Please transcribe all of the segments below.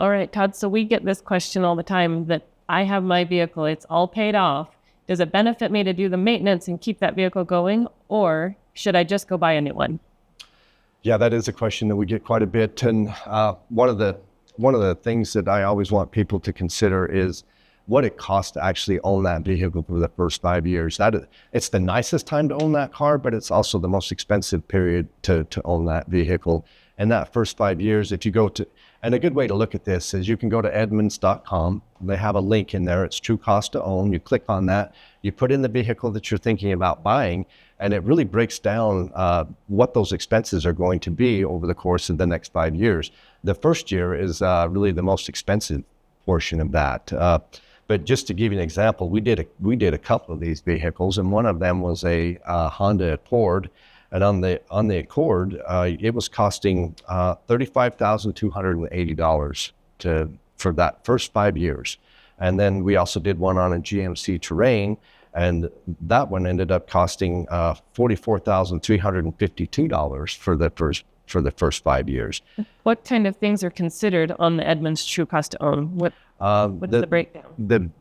All right, Todd. So we get this question all the time that I have my vehicle, it's all paid off. Does it benefit me to do the maintenance and keep that vehicle going, or should I just go buy a new one? Yeah, that is a question that we get quite a bit. And one of the things that I always want people to consider is what it costs to actually own that vehicle for the first 5 years. It's the nicest time to own that car, but it's also the most expensive period to own that vehicle. And that first 5 years, if you go to, and a good way to look at this is you can go to Edmunds.com. They have a link in there. It's true cost to own. You click on that. You put in the vehicle that you're thinking about buying, and it really breaks down what those expenses are going to be over the course of the next 5 years. The first year is really the most expensive portion of that. But just to give you an example, we did a couple of these vehicles, and one of them was a Honda Accord. And on the Accord, it was costing $35,280 for that first 5 years. And then we also did one on a GMC Terrain, and that one ended up costing $44,352 for the first 5 years. What kind of things are considered on the Edmunds True Cost to Own? What is the breakdown?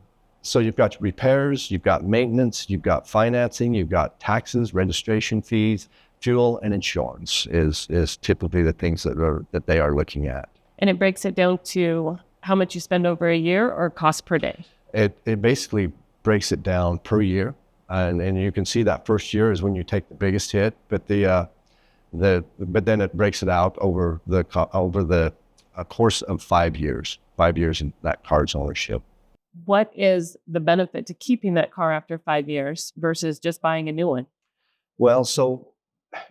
So you've got repairs, you've got maintenance, you've got financing, you've got taxes, registration fees, fuel, and insurance is typically the things that they are looking at. And it breaks it down to how much you spend over a year or cost per day? It basically breaks it down per year, and you can see that first year is when you take the biggest hit, but but then it breaks it out over the course of 5 years. 5 years in that car's ownership. What is the benefit to keeping that car after 5 years versus just buying a new one? Well, so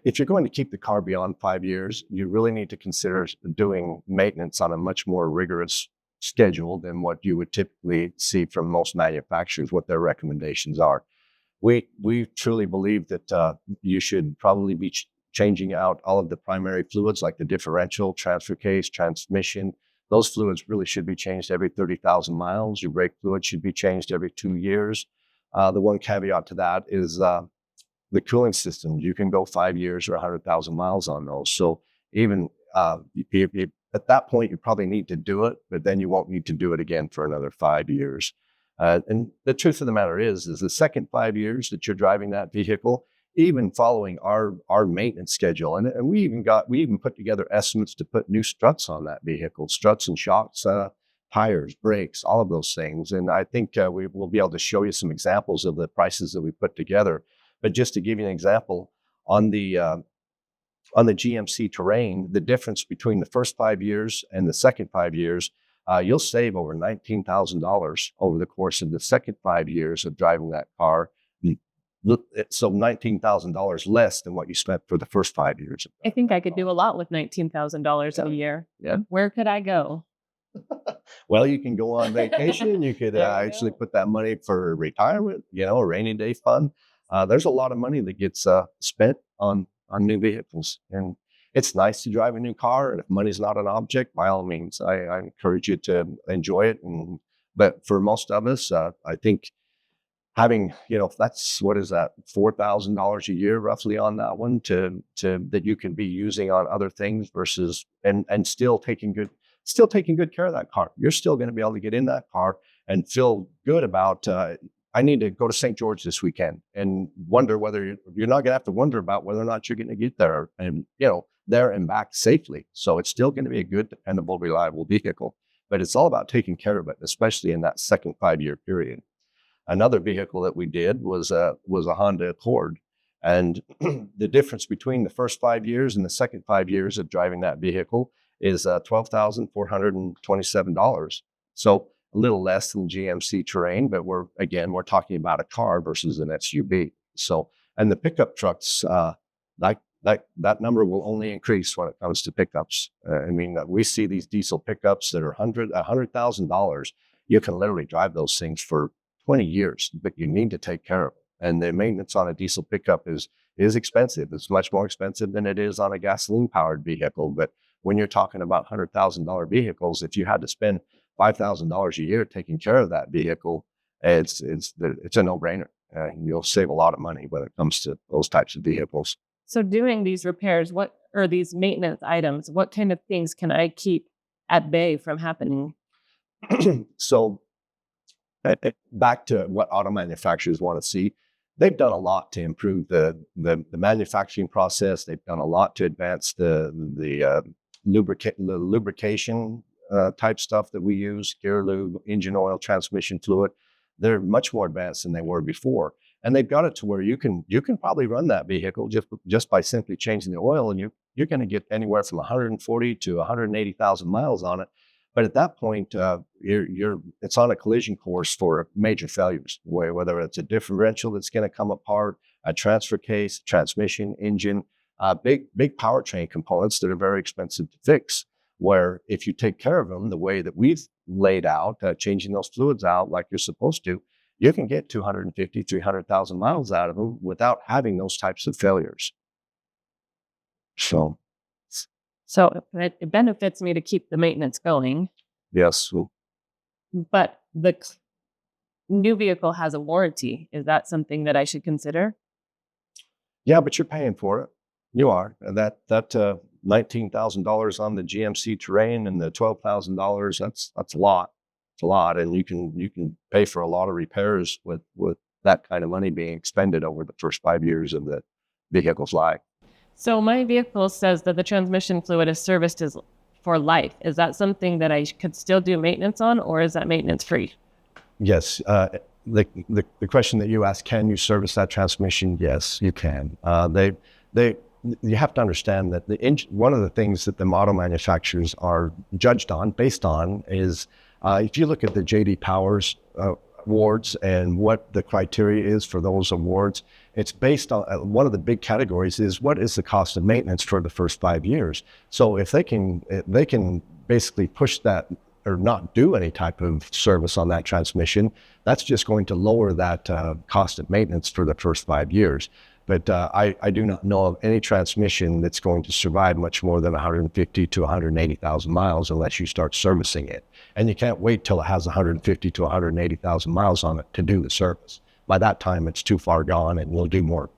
if you're going to keep the car beyond 5 years, you really need to consider doing maintenance on a much more rigorous schedule than what you would typically see from most manufacturers, what their recommendations are. We truly believe that you should probably be changing out all of the primary fluids like the differential, transfer case, transmission. Those fluids really should be changed every 30,000 miles. Your brake fluid should be changed every 2 years. The one caveat to that is the cooling systems. You can go 5 years or 100,000 miles on those. So even at that point, you probably need to do it, but then you won't need to do it again for another 5 years. And the truth of the matter is the second 5 years that you're driving that vehicle, even following our maintenance schedule, and we even put together estimates to put new struts on that vehicle, struts and shocks, tires, brakes, all of those things. And I think we will be able to show you some examples of the prices that we put together. But just to give you an example, on the GMC Terrain, the difference between the first 5 years and the second 5 years, you'll save over $19,000 over the course of the second 5 years of driving that car. So $19,000 less than what you spent for the first 5 years. I think I could do a lot with $19,000 a year. Yeah. Where could I go? Well, you can go on vacation. You could actually put that money for retirement, a rainy day fund. There's a lot of money that gets spent on new vehicles. And it's nice to drive a new car. And if money's not an object, by all means, I encourage you to enjoy it. But for most of us, I think having, that's, what is that, $4,000 a year roughly on that one to that you can be using on other things versus, and still taking good care of that car. You're still going to be able to get in that car and feel good about, I need to go to St. George this weekend, and wonder whether you're not going to have to wonder about whether or not you're going to get there and, there and back safely. So it's still going to be a good, dependable, reliable vehicle, but it's all about taking care of it, especially in that second 5 year period. Another vehicle that we did was a Honda Accord. And the difference between the first 5 years and the second 5 years of driving that vehicle is $12,427. So a little less than GMC Terrain, but we're talking about a car versus an SUV. So, and the pickup trucks, that number will only increase when it comes to pickups. We see these diesel pickups that are $100,000. You can literally drive those things for 20 years, but you need to take care of it. And the maintenance on a diesel pickup is expensive. It's much more expensive than it is on a gasoline powered vehicle. But when you're talking about $100,000 vehicles, if you had to spend $5,000 a year taking care of that vehicle, it's a no-brainer. You'll save a lot of money when it comes to those types of vehicles. So doing these repairs, these maintenance items, what kind of things can I keep at bay from happening? So back to what auto manufacturers want to see, they've done a lot to improve the manufacturing process. They've done a lot to advance the lubrication type stuff that we use, gear lube, engine oil, transmission fluid. They're much more advanced than they were before. And they've got it to where you can probably run that vehicle just by simply changing the oil, and you're going to get anywhere from 140 to 180,000 miles on it. But at that point, it's on a collision course for major failures, whether it's a differential that's going to come apart, a transfer case, transmission, engine, big powertrain components that are very expensive to fix. Where if you take care of them the way that we've laid out, changing those fluids out like you're supposed to, you can get 250, 300,000 miles out of them without having those types of failures. So it benefits me to keep the maintenance going. Yes. But the new vehicle has a warranty. Is that something that I should consider? Yeah, but you're paying for it. You are. That $19,000 on the GMC Terrain and the $12,000, that's a lot. It's a lot. And you can pay for a lot of repairs with that kind of money being expended over the first 5 years of the vehicle's life. So my vehicle says that the transmission fluid is serviced for life. Is that something that I could still do maintenance on, or is that maintenance free? Yes. The question that you asked, can you service that transmission? Yes, you can. You have to understand that one of the things that the auto manufacturers are judged on, based on, is if you look at the J.D. Powers awards and what the criteria is for those awards, it's based on one of the big categories is what is the cost of maintenance for the first 5 years. So if they can basically push that or not do any type of service on that transmission, that's just going to lower that cost of maintenance for the first 5 years. But I do not know of any transmission that's going to survive much more than 150 to 180,000 miles unless you start servicing it. And you can't wait till it has 150 to 180,000 miles on it to do the service. By that time, it's too far gone, and we'll do more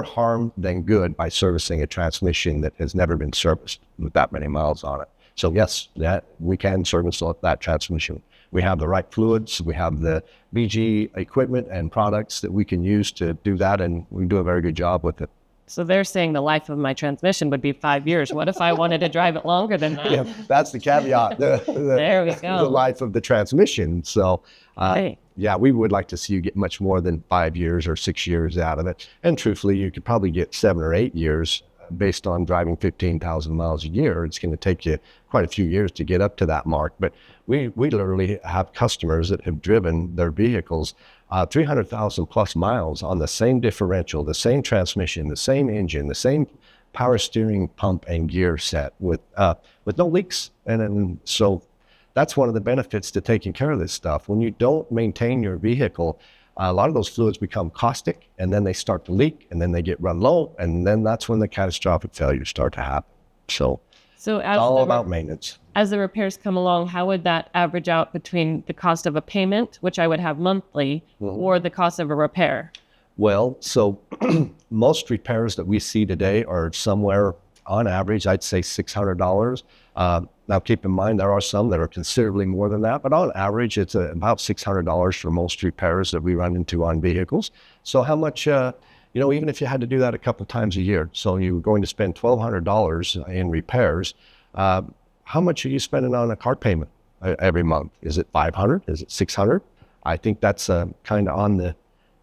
harm than good by servicing a transmission that has never been serviced with that many miles on it. So yes, that we can service that transmission. We have the right fluids, we have the BG equipment and products that we can use to do that, and we do a very good job with it. So they're saying the life of my transmission would be 5 years. What if I wanted to drive it longer than that? Yeah, that's the caveat. There we go. The life of the transmission. So Hey. yeah, we would like to see you get much more than 5 years or 6 years out of it. And truthfully, you could probably get 7 or 8 years based on driving 15,000 miles a year. It's going to take you quite a few years to get up to that mark. But we literally have customers that have driven their vehicles 300,000 plus miles on the same differential, the same transmission, the same engine, the same power steering pump and gear set with no leaks. And so that's one of the benefits to taking care of this stuff. When you don't maintain your vehicle, a lot of those fluids become caustic, and then they start to leak, and then they get run low, and then that's when the catastrophic failures start to happen. So As it's all about maintenance. As the repairs come along, how would that average out between the cost of a payment, which I would have monthly, or the cost of a repair? Well, so most repairs that we see today are somewhere, on average, I'd say $600. Now, keep in mind, there are some that are considerably more than that, but on average, it's about $600 for most repairs that we run into on vehicles. So how much, even if you had to do that a couple of times a year, so you're going to spend $1,200 in repairs, how much are you spending on a car payment every month? Is it $500? Is it $600? I think that's kind of on the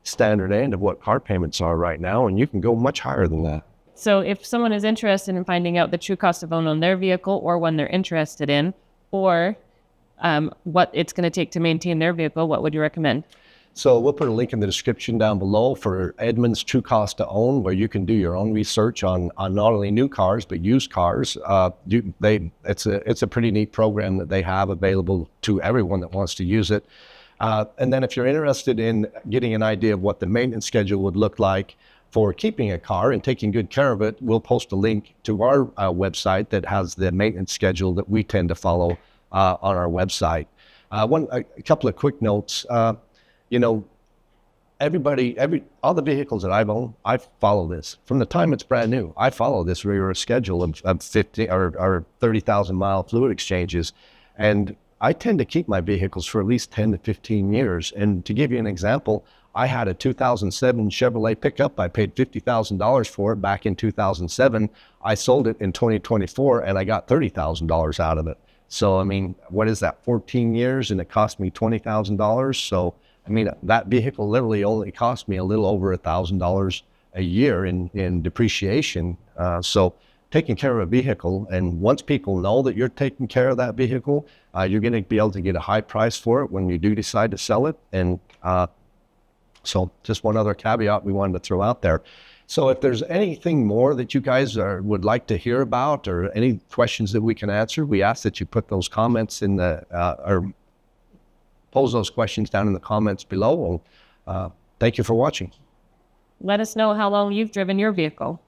standard end of what car payments are right now, and you can go much higher than that. So if someone is interested in finding out the true cost of owning their vehicle, or one they're interested in, or what it's going to take to maintain their vehicle, what would you recommend? So we'll put a link in the description down below for Edmunds True Cost to Own, where you can do your own research on not only new cars, but used cars. It's a pretty neat program that they have available to everyone that wants to use it. And then if you're interested in getting an idea of what the maintenance schedule would look like for keeping a car and taking good care of it, we'll post a link to our website that has the maintenance schedule that we tend to follow on our website. A couple of quick notes. all the vehicles that I've owned, I follow this from the time it's brand new. I follow this rigorous schedule of 50 or 30,000 mile fluid exchanges. And I tend to keep my vehicles for at least 10 to 15 years. And to give you an example, I had a 2007 Chevrolet pickup. I paid $50,000 for it back in 2007. I sold it in 2024 and I got $30,000 out of it. So, I mean, what is that, 14 years, and it cost me $20,000? So, I mean, that vehicle literally only cost me a little over $1,000 a year in depreciation. So taking care of a vehicle, and once people know that you're taking care of that vehicle, you're going to be able to get a high price for it when you do decide to sell it. And so just one other caveat we wanted to throw out there. So if there's anything more that you guys would like to hear about, or any questions that we can answer, we ask that you put those comments in the, or pose those questions down in the comments below. Thank you for watching. Let us know how long you've driven your vehicle.